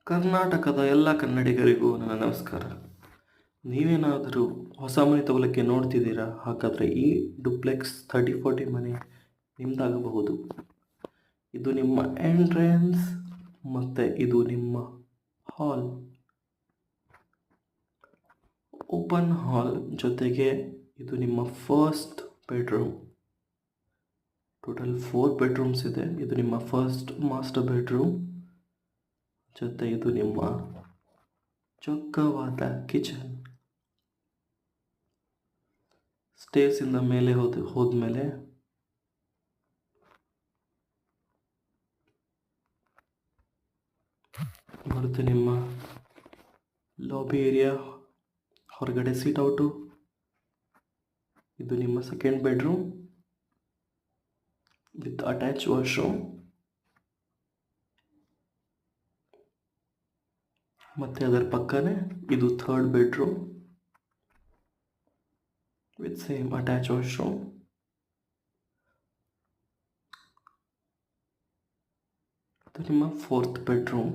ಕರ್ನಾಟಕದ ಎಲ್ಲ ಕನ್ನಡಿಗರಿಗೂ ನನ್ನ ನಮಸ್ಕಾರ. ನೀವೇನಾದರೂ ಹೊಸ ಮನೆ ತಗೊಳ್ಳೋಕ್ಕೆ ನೋಡ್ತಿದ್ದೀರಾ? ಹಾಗಾದರೆ ಈ ಡುಪ್ಲೆಕ್ಸ್ 30-40 ಮನೆ ನಿಮ್ಮದಾಗಬಹುದು. ಇದು ನಿಮ್ಮ ಎಂಟ್ರೆನ್ಸ್ ಮತ್ತು ಇದು ನಿಮ್ಮ ಹಾಲ್, ಓಪನ್ ಹಾಲ್. ಜೊತೆಗೆ ಇದು ನಿಮ್ಮ ಫಸ್ಟ್ ಬೆಡ್ರೂಮ್. ಟೋಟಲ್ 4 ಬೆಡ್ರೂಮ್ಸ್ ಇದೆ. ಇದು ನಿಮ್ಮ ಫಸ್ಟ್ ಮಾಸ್ಟರ್ ಬೆಡ್ರೂಮ್. ಜೊತೆ ಇದು ನಿಮ್ಮ ಚೊಕ್ಕವಾದ ಕಿಚನ್. ಸ್ಟೇರ್ಸಿಂದ ಮೇಲೆ ಹೋದ್ಮೇಲೆ ಬರುತ್ತೆ ನಿಮ್ಮ ಲಾಬಿ ಏರಿಯಾ, ಹೊರಗಡೆ ಸೀಟ್ ಔಟು. ಇದು ನಿಮ್ಮ second bedroom with attach washroom. ಮತ್ತು ಅದರ ಪಕ್ಕನೇ ಇದು third bedroom with same attach washroom. ಇದು ನಿಮ್ಮ ಫೋರ್ತ್ ಬೆಡ್ರೂಮ್.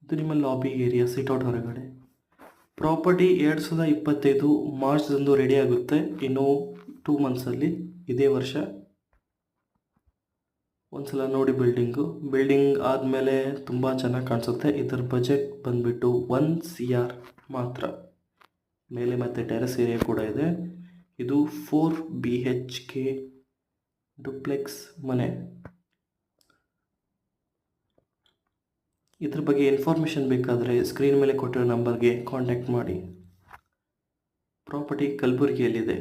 ಇದು ನಿಮ್ಮ ಲಾಬಿ ಏರಿಯಾ, ಸಿಟ್ ಔಟ್ ಹೊರಗಡೆ. ಪ್ರಾಪರ್ಟಿ 2025 ಮಾರ್ಚ್ದಂದು ರೆಡಿ ಆಗುತ್ತೆ. ಇನ್ನು 2 ಮಂತ್ಸಲ್ಲಿ, ಇದೇ ವರ್ಷ. ಒಂದ್ಸಲ ನೋಡಿ ಬಿಲ್ಡಿಂಗ್ ಆದಮೇಲೆ ತುಂಬ ಚೆನ್ನಾಗಿ ಕಾಣಿಸುತ್ತೆ. ಇದರ ಬಜೆಟ್ ಬಂದುಬಿಟ್ಟು 1 CR ಮಾತ್ರ. ಮೇಲೆ ಮತ್ತು ಟೆರೆಸ್ ಏರಿಯಾ ಕೂಡ ಇದೆ. ಇದು 4 BHK ಡುಪ್ಲೆಕ್ಸ್ ಮನೆ. ಇದ್ರ ಬಗ್ಗೆ ಇನ್ಫಾರ್ಮೇಷನ್ ಬೇಕಾದರೆ ಸ್ಕ್ರೀನ್ ಮೇಲೆ ಕೊಟ್ಟಿರೋ ನಂಬರ್ಗೆ ಕಾಂಟ್ಯಾಕ್ಟ್ ಮಾಡಿ. ಪ್ರಾಪರ್ಟಿ ಕಲಬುರಗಿಯಲ್ಲಿದೆ.